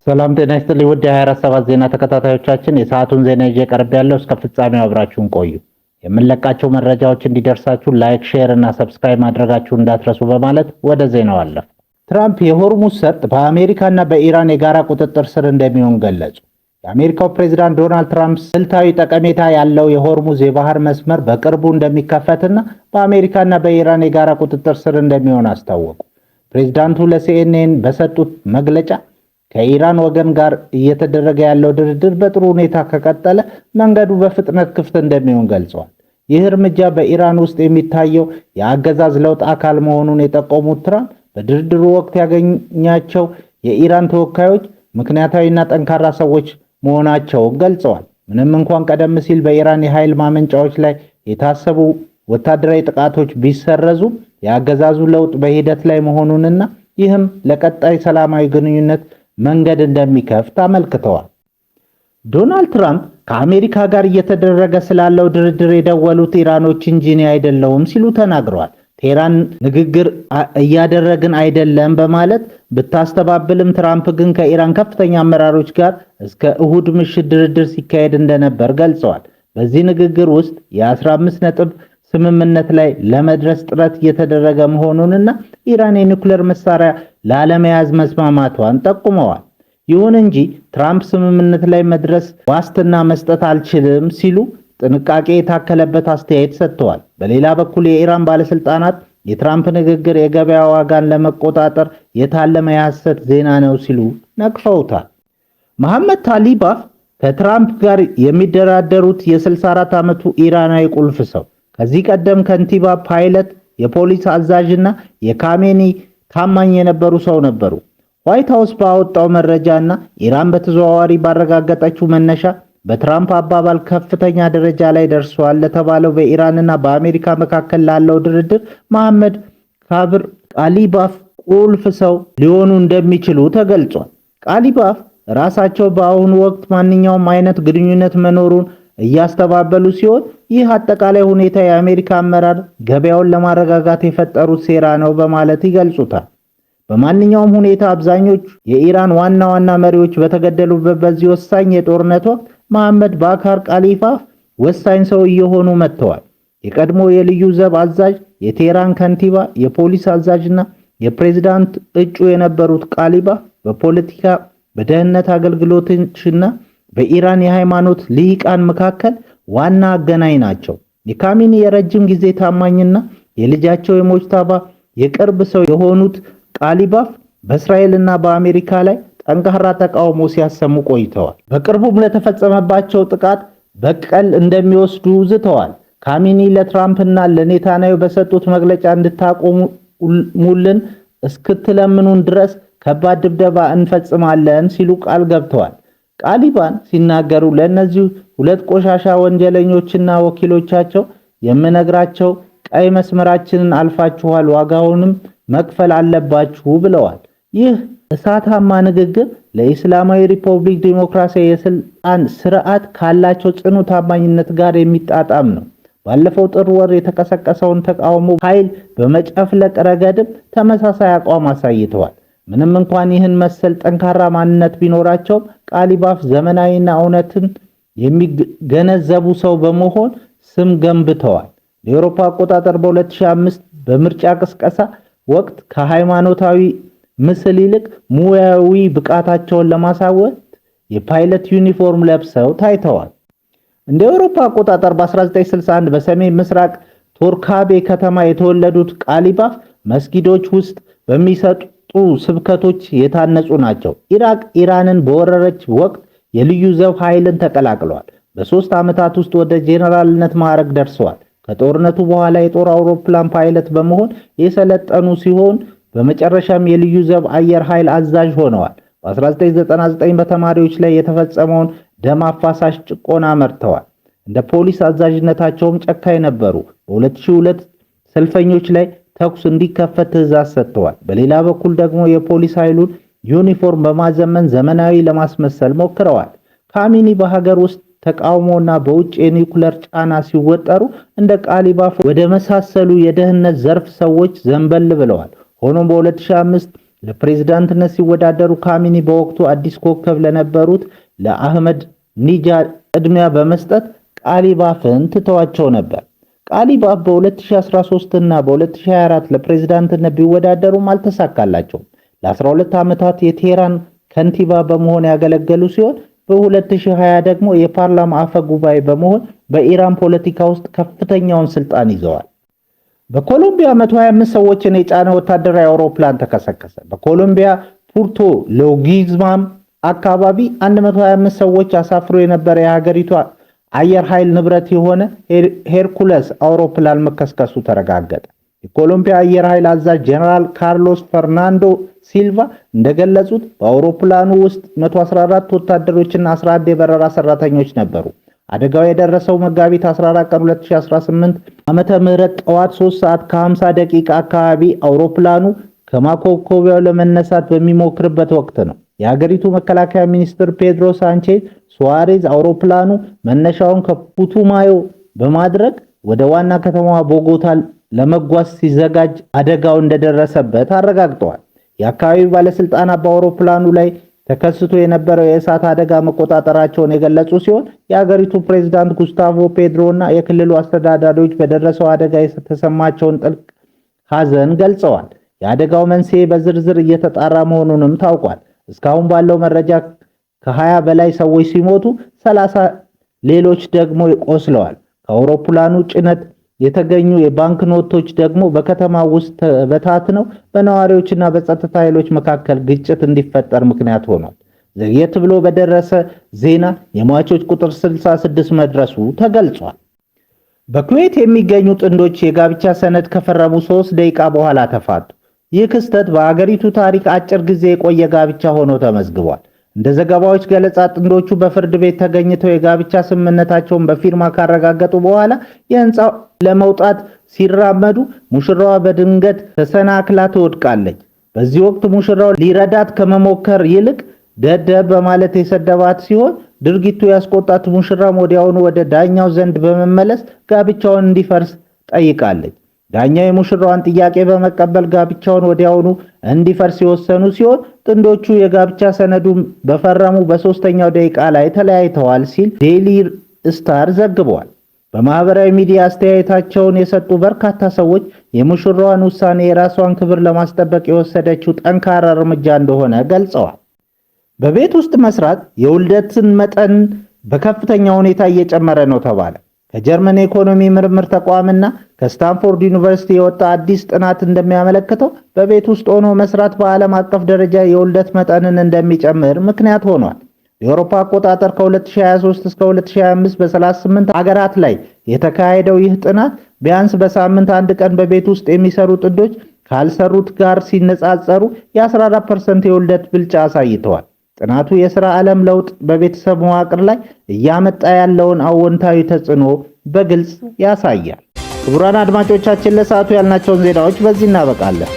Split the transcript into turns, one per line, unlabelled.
ሰላም ጤና ይስጥልኝ ውድ የ24/7 ዜና ተከታታዮቻችን፣ የሰዓቱን ዜና ይዤ ቀርቤያለሁ። እስከ ፍጻሜው አብራችሁን ቆዩ። የምንለቃቸው መረጃዎች እንዲደርሳችሁ ላይክ፣ ሼር እና ሰብስክራይብ ማድረጋችሁን እንዳትረሱ በማለት ወደ ዜናው አለፍ። ትራምፕ የሆርሙዝ ሰርጥ በአሜሪካና በኢራን የጋራ ቁጥጥር ስር እንደሚሆን ገለጹ። የአሜሪካው ፕሬዝዳንት ዶናልድ ትራምፕ ስልታዊ ጠቀሜታ ያለው የሆርሙዝ የባህር መስመር በቅርቡ እንደሚከፈትና በአሜሪካና በኢራን የጋራ ቁጥጥር ስር እንደሚሆን አስታወቁ። ፕሬዝዳንቱ ለሲኤንኤን በሰጡት መግለጫ ከኢራን ወገን ጋር እየተደረገ ያለው ድርድር በጥሩ ሁኔታ ከቀጠለ መንገዱ በፍጥነት ክፍት እንደሚሆን ገልጸዋል። ይህ እርምጃ በኢራን ውስጥ የሚታየው የአገዛዝ ለውጥ አካል መሆኑን የጠቆሙት ትራምፕ በድርድሩ ወቅት ያገኛቸው የኢራን ተወካዮች ምክንያታዊና ጠንካራ ሰዎች መሆናቸውን ገልጸዋል። ምንም እንኳን ቀደም ሲል በኢራን የኃይል ማመንጫዎች ላይ የታሰቡ ወታደራዊ ጥቃቶች ቢሰረዙም የአገዛዙ ለውጥ በሂደት ላይ መሆኑንና ይህም ለቀጣይ ሰላማዊ ግንኙነት መንገድ እንደሚከፍት አመልክተዋል። ዶናልድ ትራምፕ ከአሜሪካ ጋር እየተደረገ ስላለው ድርድር የደወሉት ኢራኖች እንጂ እኔ አይደለሁም ሲሉ ተናግረዋል። ቴህራን ንግግር እያደረግን አይደለም በማለት ብታስተባብልም ትራምፕ ግን ከኢራን ከፍተኛ አመራሮች ጋር እስከ እሁድ ምሽት ድርድር ሲካሄድ እንደነበር ገልጸዋል። በዚህ ንግግር ውስጥ የ15 ነጥብ ስምምነት ላይ ለመድረስ ጥረት እየተደረገ መሆኑንና ኢራን የኒውክሌር መሳሪያ ላለመያዝ መስማማቷን ጠቁመዋል። ይሁን እንጂ ትራምፕ ስምምነት ላይ መድረስ ዋስትና መስጠት አልችልም ሲሉ ጥንቃቄ የታከለበት አስተያየት ሰጥተዋል። በሌላ በኩል የኢራን ባለስልጣናት የትራምፕ ንግግር የገበያ ዋጋን ለመቆጣጠር የታለመ የሐሰት ዜና ነው ሲሉ ነቅፈውታል። መሐመድ ታሊባፍ ከትራምፕ ጋር የሚደራደሩት የ64 ዓመቱ ኢራናዊ ቁልፍ ሰው ከዚህ ቀደም ከንቲባ፣ ፓይለት፣ የፖሊስ አዛዥና የካሜኒ ታማኝ የነበሩ ሰው ነበሩ። ዋይት ሃውስ ባወጣው መረጃና ኢራን በተዘዋዋሪ ባረጋገጠችው መነሻ በትራምፕ አባባል ከፍተኛ ደረጃ ላይ ደርሷል ለተባለው በኢራንና በአሜሪካ መካከል ላለው ድርድር መሐመድ ካብር ቃሊባፍ ቁልፍ ሰው ሊሆኑ እንደሚችሉ ተገልጿል። ቃሊባፍ ራሳቸው በአሁኑ ወቅት ማንኛውም አይነት ግንኙነት መኖሩን እያስተባበሉ ሲሆን ይህ አጠቃላይ ሁኔታ የአሜሪካ አመራር ገበያውን ለማረጋጋት የፈጠሩት ሴራ ነው በማለት ይገልጹታል። በማንኛውም ሁኔታ አብዛኞቹ የኢራን ዋና መሪዎች በተገደሉበት በዚህ ወሳኝ የጦርነት ወቅት መሐመድ ባካር ቃሊባፍ ወሳኝ ሰው እየሆኑ መጥተዋል። የቀድሞ የልዩ ዘብ አዛዥ፣ የቴህራን ከንቲባ፣ የፖሊስ አዛዥና የፕሬዝዳንት እጩ የነበሩት ቃሊባፍ በፖለቲካ በደህንነት አገልግሎቶችና በኢራን የሃይማኖት ልሂቃን መካከል ዋና አገናኝ ናቸው። የካሚኒ የረጅም ጊዜ ታማኝና የልጃቸው የሞጅታባ የቅርብ ሰው የሆኑት ቃሊባፍ በእስራኤልና በአሜሪካ ላይ ጠንካራ ተቃውሞ ሲያሰሙ ቆይተዋል። በቅርቡም ለተፈጸመባቸው ጥቃት በቀል እንደሚወስዱ ዝተዋል። ካሚኒ ለትራምፕና ለኔታንያሁ በሰጡት መግለጫ እንድታቆሙልን እስክትለምኑን ድረስ ከባድ ድብደባ እንፈጽማለን ሲሉ ቃል ገብተዋል። ቃሊባን ሲናገሩ ለእነዚህ ሁለት ቆሻሻ ወንጀለኞችና ወኪሎቻቸው የምነግራቸው ቀይ መስመራችንን አልፋችኋል፣ ዋጋውንም መክፈል አለባችሁ ብለዋል። ይህ እሳታማ ንግግር ለኢስላማዊ ሪፐብሊክ ዲሞክራሲያዊ የስልጣን ስርዓት ካላቸው ጽኑ ታማኝነት ጋር የሚጣጣም ነው። ባለፈው ጥር ወር የተቀሰቀሰውን ተቃውሞ ኃይል በመጨፍለቅ ረገድም ተመሳሳይ አቋም አሳይተዋል። ምንም እንኳን ይህን መሰል ጠንካራ ማንነት ቢኖራቸውም ቃሊባፍ ዘመናዊና እውነትን የሚገነዘቡ ሰው በመሆን ስም ገንብተዋል። ለአውሮፓ አቆጣጠር በ2005 በምርጫ ቅስቀሳ ወቅት ከሃይማኖታዊ ምስል ይልቅ ሙያዊ ብቃታቸውን ለማሳወቅ የፓይለት ዩኒፎርም ለብሰው ታይተዋል። እንደ አውሮፓ አቆጣጠር በ1961 በሰሜን ምስራቅ ቶርካቤ ከተማ የተወለዱት ቃሊባፍ መስጊዶች ውስጥ በሚሰጡ ስብከቶች የታነጹ ናቸው። ኢራቅ ኢራንን በወረረች ወቅት የልዩ ዘብ ኃይልን ተቀላቅለዋል። በ3 ዓመታት ውስጥ ወደ ጄኔራልነት ማዕረግ ደርሰዋል። ከጦርነቱ በኋላ የጦር አውሮፕላን ፓይለት በመሆን የሰለጠኑ ሲሆን በመጨረሻም የልዩ ዘብ አየር ኃይል አዛዥ ሆነዋል። በ1999 በተማሪዎች ላይ የተፈጸመውን ደም አፋሳሽ ጭቆና መርተዋል። እንደ ፖሊስ አዛዥነታቸውም ጨካኝ ነበሩ። በ2002 ሰልፈኞች ላይ ተኩስ እንዲከፈት ትዕዛዝ ሰጥተዋል። በሌላ በኩል ደግሞ የፖሊስ ኃይሉን ዩኒፎርም በማዘመን ዘመናዊ ለማስመሰል ሞክረዋል። ካሚኒ በሀገር ውስጥ ተቃውሞና በውጭ የኒውክሌር ጫና ሲወጠሩ እንደ ቃሊባፍ ወደ መሳሰሉ የደህንነት ዘርፍ ሰዎች ዘንበል ብለዋል። ሆኖም በ2005 ለፕሬዝዳንትነት ሲወዳደሩ ካሚኒ በወቅቱ አዲስ ኮከብ ለነበሩት ለአህመድ ኒጃድ ቅድሚያ በመስጠት ቃሊባፍን ትተዋቸው ነበር። ቃሊባፍ በ2013 እና በ2024 ለፕሬዝዳንትነት ቢወዳደሩም አልተሳካላቸውም። ለ12 ዓመታት የቴህራን ከንቲባ በመሆን ያገለገሉ ሲሆን በ2020 ደግሞ የፓርላማ አፈ ጉባኤ በመሆን በኢራን ፖለቲካ ውስጥ ከፍተኛውን ስልጣን ይዘዋል። በኮሎምቢያ 125 ሰዎችን የጫነ ወታደራዊ አውሮፕላን ተከሰከሰ። በኮሎምቢያ ፑርቶ ሎጊዝማም አካባቢ 125 ሰዎች አሳፍሮ የነበረ የሀገሪቱ አየር ኃይል ንብረት የሆነ ሄርኩለስ አውሮፕላን መከስከሱ ተረጋገጠ። የኮሎምቢያ አየር ኃይል አዛዥ ጀነራል ካርሎስ ፈርናንዶ ሲልቫ እንደገለጹት በአውሮፕላኑ ውስጥ 114 ወታደሮችና 11 የበረራ ሰራተኞች ነበሩ። አደጋው የደረሰው መጋቢት 14 ቀን 2018 ዓመተ ምህረት ጠዋት 3 ሰዓት ከ50 ደቂቃ አካባቢ አውሮፕላኑ ከማኮብኮቢያው ለመነሳት በሚሞክርበት ወቅት ነው። የሀገሪቱ መከላከያ ሚኒስትር ፔድሮ ሳንቼዝ ሱዋሬዝ አውሮፕላኑ መነሻውን ከፑቱማዮ በማድረግ ወደ ዋና ከተማዋ ቦጎታ ለመጓዝ ሲዘጋጅ አደጋው እንደደረሰበት አረጋግጠዋል። የአካባቢው ባለስልጣናት በአውሮፕላኑ ላይ ተከስቶ የነበረው የእሳት አደጋ መቆጣጠራቸውን የገለጹ ሲሆን የሀገሪቱ ፕሬዝዳንት ጉስታቮ ፔድሮ እና የክልሉ አስተዳዳሪዎች በደረሰው አደጋ የተሰማቸውን ጥልቅ ሐዘን ገልጸዋል። የአደጋው መንስኤ በዝርዝር እየተጣራ መሆኑንም ታውቋል። እስካሁን ባለው መረጃ ከ20 በላይ ሰዎች ሲሞቱ 30 ሌሎች ደግሞ ቆስለዋል። ከአውሮፕላኑ ጭነት የተገኙ የባንክ ኖቶች ደግሞ በከተማ ውስጥ ተበታትነው በነዋሪዎችና በጸጥታ ኃይሎች መካከል ግጭት እንዲፈጠር ምክንያት ሆኗል። ዘግየት ብሎ በደረሰ ዜና የሟቾች ቁጥር 66 መድረሱ ተገልጿል። በኩዌት የሚገኙ ጥንዶች የጋብቻ ሰነድ ከፈረሙ 3 ደቂቃ በኋላ ተፋቱ። ይህ ክስተት በአገሪቱ ታሪክ አጭር ጊዜ የቆየ ጋብቻ ሆኖ ተመዝግቧል። እንደ ዘገባዎች ገለጻ ጥንዶቹ በፍርድ ቤት ተገኝተው የጋብቻ ስምምነታቸውን በፊርማ ካረጋገጡ በኋላ የህንፃው ለመውጣት ሲራመዱ ሙሽራዋ በድንገት ተሰናክላ ትወድቃለች። በዚህ ወቅት ሙሽራው ሊረዳት ከመሞከር ይልቅ ደደብ በማለት የሰደባት ሲሆን ድርጊቱ ያስቆጣት ሙሽራም ወዲያውኑ ወደ ዳኛው ዘንድ በመመለስ ጋብቻውን እንዲፈርስ ጠይቃለች። ዳኛው የሙሽራዋን ጥያቄ በመቀበል ጋብቻውን ወዲያውኑ እንዲፈርስ የወሰኑ ሲሆን ጥንዶቹ የጋብቻ ሰነዱን በፈረሙ በ3ኛው ደቂቃ ላይ ተለያይተዋል ሲል ዴይሊ ስታር ዘግቧል። በማህበራዊ ሚዲያ አስተያየታቸውን የሰጡ በርካታ ሰዎች የሙሽራዋን ውሳኔ የራሷን ክብር ለማስጠበቅ የወሰደችው ጠንካራ እርምጃ እንደሆነ ገልጸዋል። በቤት ውስጥ መስራት የውልደትን መጠን በከፍተኛ ሁኔታ እየጨመረ ነው ተባለ። ከጀርመን ኢኮኖሚ ምርምር ተቋምና ከስታንፎርድ ዩኒቨርሲቲ የወጣ አዲስ ጥናት እንደሚያመለክተው በቤት ውስጥ ሆኖ መስራት በዓለም አቀፍ ደረጃ የውልደት መጠንን እንደሚጨምር ምክንያት ሆኗል። የአውሮፓ አቆጣጠር ከ2023 እስከ 2025 በ38 ሀገራት ላይ የተካሄደው ይህ ጥናት ቢያንስ በሳምንት አንድ ቀን በቤት ውስጥ የሚሰሩ ጥንዶች ካልሰሩት ጋር ሲነጻጸሩ የ14% የውልደት ብልጫ አሳይተዋል። ጥናቱ የሥራ ዓለም ለውጥ በቤተሰብ መዋቅር ላይ እያመጣ ያለውን አዎንታዊ ተጽዕኖ በግልጽ ያሳያል። ክቡራን አድማጮቻችን ለሰዓቱ ያልናቸውን ዜናዎች በዚህ እናበቃለን።